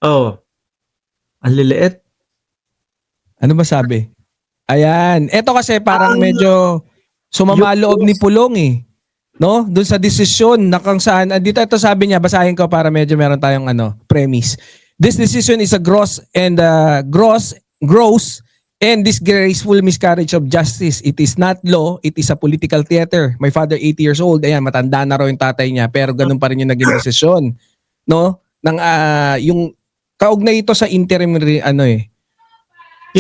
Oh, ang liliit. Ano ba sabi? Ayan. Ito kasi parang Ah, medyo yung sumama loob ni Pulong eh. No? Doon sa desisyon na kung saan, dito ito sabi niya, basahin ko para medyo meron tayong premise. This decision is a gross and disgraceful miscarriage of justice. It is not law, it is a political theater. My father, 80 years old, ayan, matanda na raw yung tatay niya, pero ganun pa rin yung naging desisyon. No? Yung kaugnay ito sa yung sa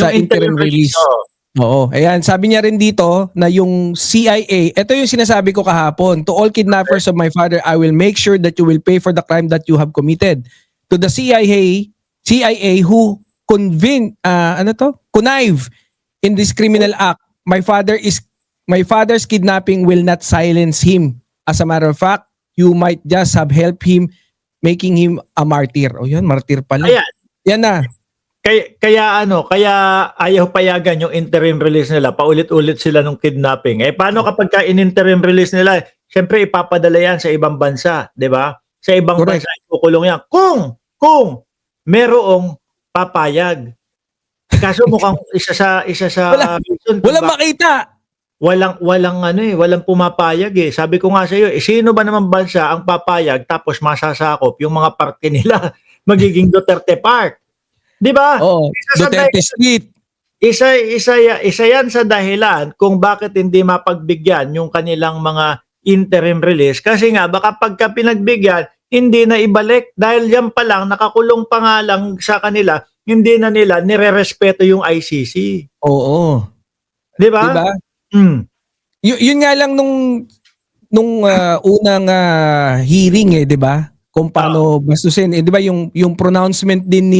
interim interim release. release. Oo. Ayan, sabi niya rin dito na yung CIA, ito yung sinasabi ko kahapon, to all kidnappers of my father, I will make sure that you will pay for the crime that you have committed. To the CIA who connive in this criminal act, my father's kidnapping will not silence him. As a matter of fact, you might just have helped him making him a martyr. O yun, martyr pala. Ayan. Yan na. Kaya ayaw payagan yung interim release nila. Paulit-ulit sila nung kidnapping. Eh paano kapag ka in-interim release nila? Siyempre ipapadala yan sa ibang bansa, 'di ba? Sa ibang Correct. bansa ikukulong yan. Kung merong papayag. Kaso mukhang isa sa reason kung Walang makita. walang pumapayag eh. Sabi ko nga sa iyo, sino ba naman bansa ang papayag tapos masasakop yung mga parke nila magiging Duterte Park? 'Di ba? Oo, Duterte Street. Isa yan sa dahilan kung bakit hindi mapagbigyan yung kanilang mga interim release kasi nga baka pagka pinagbigyan hindi na ibalik dahil yan pa lang nakakulong pa nga lang sa kanila hindi na nila nirerespeto yung ICC. Oo. 'Di ba? 'Di ba? Mm. Yun nga lang nung unang hearing 'di ba? Kung paano bastusin. 'Di ba yung pronouncement din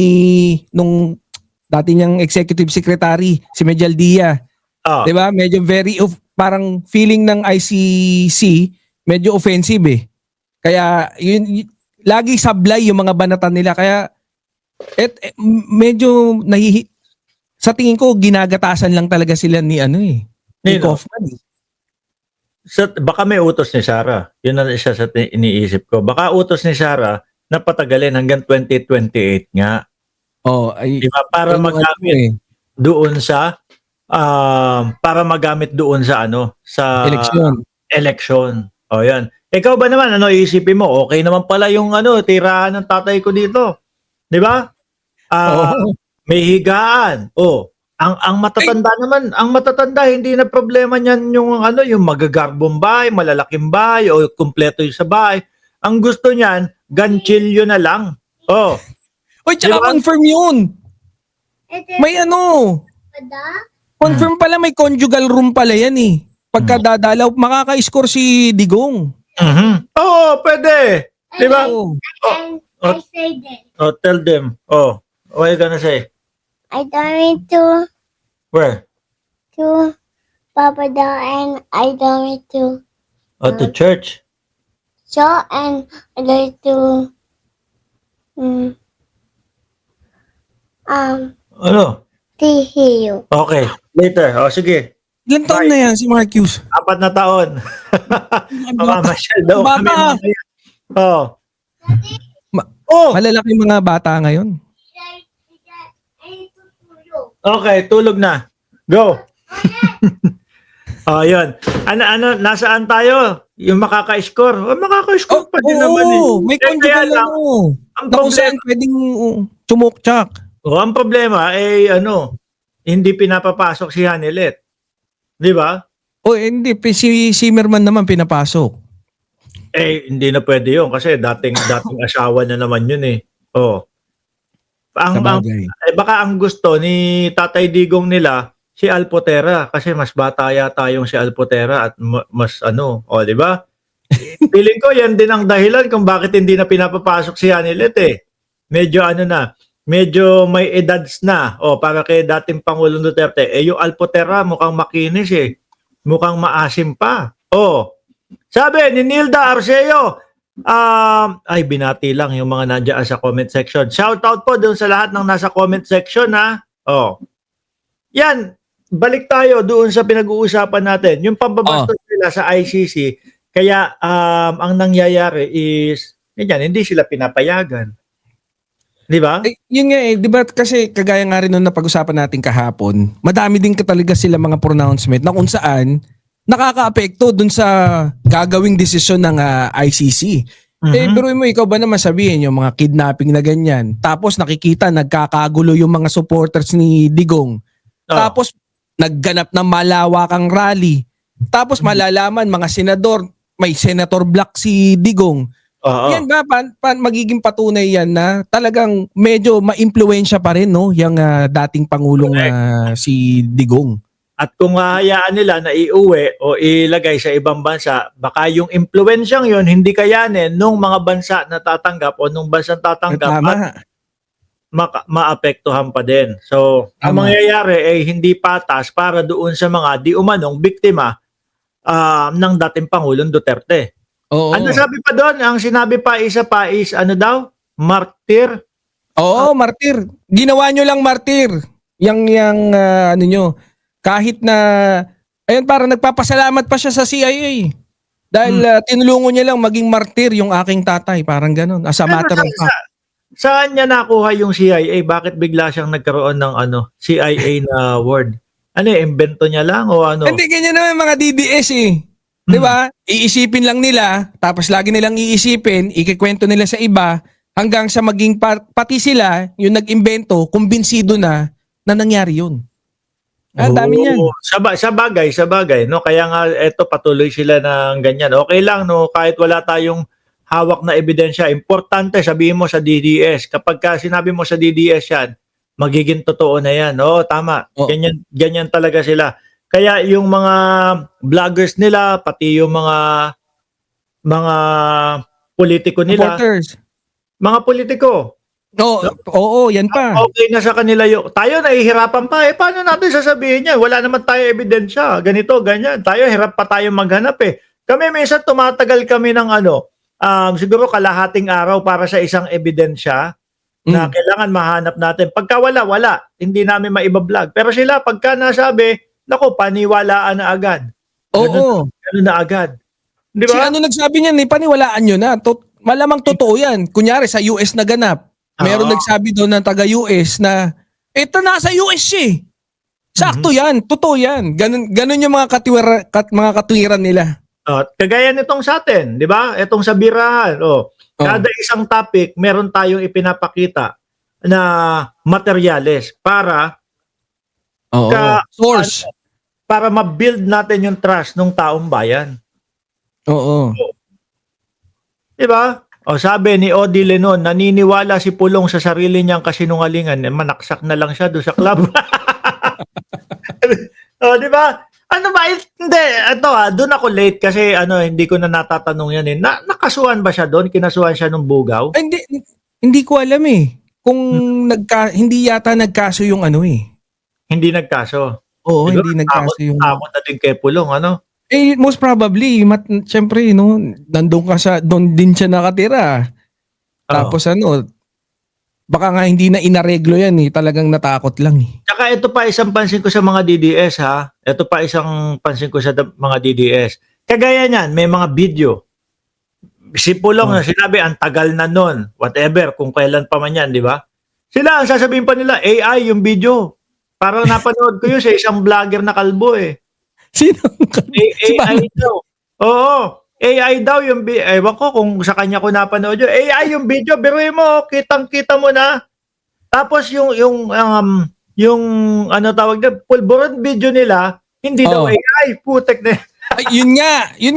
nung dati niyang executive secretary si Medialdia. Oh. 'Di ba? Medyo parang feeling ng ICC medyo offensive eh. Kaya lagi sablay yung mga banatan nila kaya medyo sa tingin ko ginagatasan lang talaga sila ni ni Nino? Kaufman. Baka may utos ni Sara. Yun ang isa sa iniisip ko. Baka utos ni Sara na patagalin hanggang 2028 nga. Oh, ay Diba? Para magamit doon sa sa election. O yan. Ikaw ba naman, iisipin mo, okay naman pala yung tirahan ng tatay ko dito. Di ba? May higaan. Ang matatanda naman, ang matatanda hindi na problema niyan yung magagarbong bahay, malalaking bahay o kumpleto yung sa bahay. Ang gusto niyan, ganchilyo na lang. Oy, tsaka confirm yun. May confirm pala may conjugal room pala yan eh. Pagka dadalaw, makaka-score si Digong. Oo, pwede. Di ba? I say that. Tell them. What are you gonna say? I don't to Where? Papa Da and I don't to To church. so and I like to Ano? heal. Okay. Later. Sige. Ilan taon na yan si Marcus? 4 na taon. Mamamasyal daw kami. Malalaki mga bata ngayon. Okay, tulog na. Go. Yun. Nasaan tayo? Yung makaka-score. Makaka-score pa din naman eh. May conjugal lang. Ang Na kung saan pwedeng chumukchak. ang problema hindi pinapapasok si Hanelet. Di ba? Hindi. Si Zimmerman naman pinapasok. Hindi na pwede yun kasi dating asawa na naman yun eh. Baka ang gusto ni Tatay Digong nila si Alpotera kasi mas bata yata yung si Alpotera at mas di ba? Feeling ko yan din ang dahilan kung bakit hindi na pinapapasok si Hanelet eh. Medyo may edad na. Para kay dating Pangulong Duterte. Yung Alpotera mukhang makinis eh. Mukhang maasim pa. Sabi ni Nilda Arceo, binati lang yung mga nandiyan sa comment section. Shout out po doon sa lahat ng nasa comment section ha. Yan, balik tayo doon sa pinag-uusapan natin. Yung pambabastos nila sa ICC, kaya ang nangyayari is, hindi sila pinapayagan. Di ba? Yun nga 'di ba kasi kagaya nga rin nung napag-usapan natin kahapon, madami din talaga sila mga pronouncement na kung saan nakakaapekto dun sa gagawing desisyon ng ICC. Mhm. Pero mo ikaw ba naman sabihin yung mga kidnapping na ganyan, tapos nakikita nagkakagulo yung mga supporters ni Digong, Oh. tapos nagganap ng malawakang rally, tapos malalaman mga senador, may Senator Black si Digong. Oo. Yan ba magiging patunay yan na talagang medyo maimpluwensya pa rin no yung dating pangulong si Digong. At kung hahayaan nila na iuwi o ilagay sa ibang bansa, baka yung impluwensyang yon hindi kayanin nung mga bansa na tatanggap o nung bansang tatanggap at Tama. maapektuhan pa din. So, ang Tama. mangyayari ay hindi patas para doon sa mga di umanong biktima ng dating Pangulong Duterte. Oo. Ano sabi pa doon? Ang sinabi pa isa pa is ano daw? Martir? Oo, martir. Ginawa nyo lang martir. Yang ano nyo. Kahit na ayun parang nagpapasalamat pa siya sa CIA. Dahil tinulungan niya lang maging martir yung aking tatay, parang gano'n. As a matter of fact. Saan niya nakuha yung CIA? Bakit bigla siyang nagkaroon ng CIA na word? Ano invento niya lang o ano? Hindi, ganyan naman mga DDS eh. Di ba? Iisipin lang nila, tapos lagi nilang iisipin, ikikwento nila sa iba, hanggang sa maging pati sila, yung nag-imbento, kumbinsido na nangyari yun. Ang dami niyan. Sa bagay, no? Kaya nga eto patuloy sila ng ganyan. Okay lang no, kahit wala tayong hawak na ebidensya. Importante sabihin mo sa DDS. Kapag sinabi mo sa DDS yan, magiging totoo na yan. Oo, tama. Oh. Ganyan talaga sila. Kaya yung mga vloggers nila, pati yung mga politiko nila, Supporters. mga politiko, Oo, yan pa. okay na sa kanila yung, tayo nahihirapan pa paano natin sasabihin yan? Wala naman tayo ebidensya, ganito, ganyan. Tayo, hirap pa tayo maghanap Kami minsan tumatagal kami ng siguro kalahating araw para sa isang ebidensya na kailangan mahanap natin. Pagka wala, hindi namin maiba-vlog. Pero sila, pagka nasabi, naku, paniwalaan na agad. Oo. Ganun na agad. Di Si ba? ano nagsabi niyan, paniwalaan nyo na. Malamang totoo yan. Kunyari sa US na ganap. Meron nagsabi doon ng taga-US na, eto nasa US eh. Sakto yan. Totoo yan. Ganun yung mga katwiran nila. Kagaya nitong sa atin, di ba? Itong sa birahan. Kada isang topic, meron tayong ipinapakita na materyales para source. Para ma-build natin yung trust ng taong bayan. Oo. Di ba? Sabi ni Odi Lenon, naniniwala si Pulong sa sarili niyang kasinungalingan. Manaksak na lang siya doon sa club. Di ba? Ano ba? Hindi. Ito doon ako late kasi hindi ko na natatanong yan nakasuhan ba siya doon? Kinasuhan siya ng bugaw? Ay, hindi ko alam kung hindi yata nagkaso yung Hindi nagkaso. Oo, Siguro, hindi nagkaso yung... Takot na din kay Pulong, most probably, syempre, doon din siya nakatira. Tapos baka nga hindi na inareglo yan talagang natakot lang Tsaka ito pa isang pansin ko sa mga DDS Ito pa isang pansin ko sa mga DDS. Kagaya niyan, may mga video. Si Pulong na sinabi, ang tagal na nun. Whatever, kung kailan pa man yan, di ba? Sila, ang sasabihin pa nila, AI yung video. Parang napanood ko yun sa isang vlogger na kalbo Sino? AI daw. Oo. AI daw yung ewan ko kung sa kanya ko napanood yun. AI yung video, biruin mo, kitang-kita mo na. Tapos yung tawag na, pulburon video nila, hindi daw AI, putek na. Yun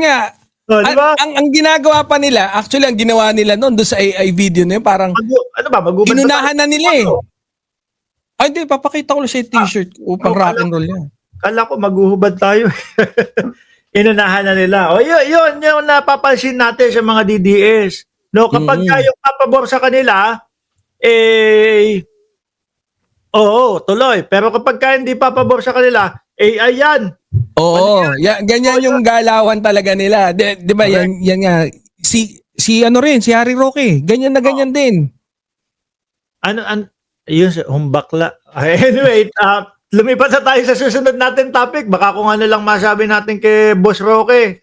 nga. Diba? Ang ginagawa pa nila, actually ang ginawa nila noon doon sa AI video na yun, parang inunahan na nila Ay, hindi, papakita ko lang sa t-shirt ko, pang rock and roll yan. Kala ko maguhubad tayo. Inunahan na nila. Yun yung napapansin natin sa mga DDS. No, kapag yung papabor sa kanila, tuloy. Pero kapag hindi papabor sa kanila, ayan. Oo, ganyan yung galawan talaga nila. Di ba, yan nga. Si Harry Roque, ganyan na ganyan din. Yun, humbakla. Anyway, lumipat na tayo sa susunod natin topic. Baka kung ano lang masabi natin kay Boss Roque.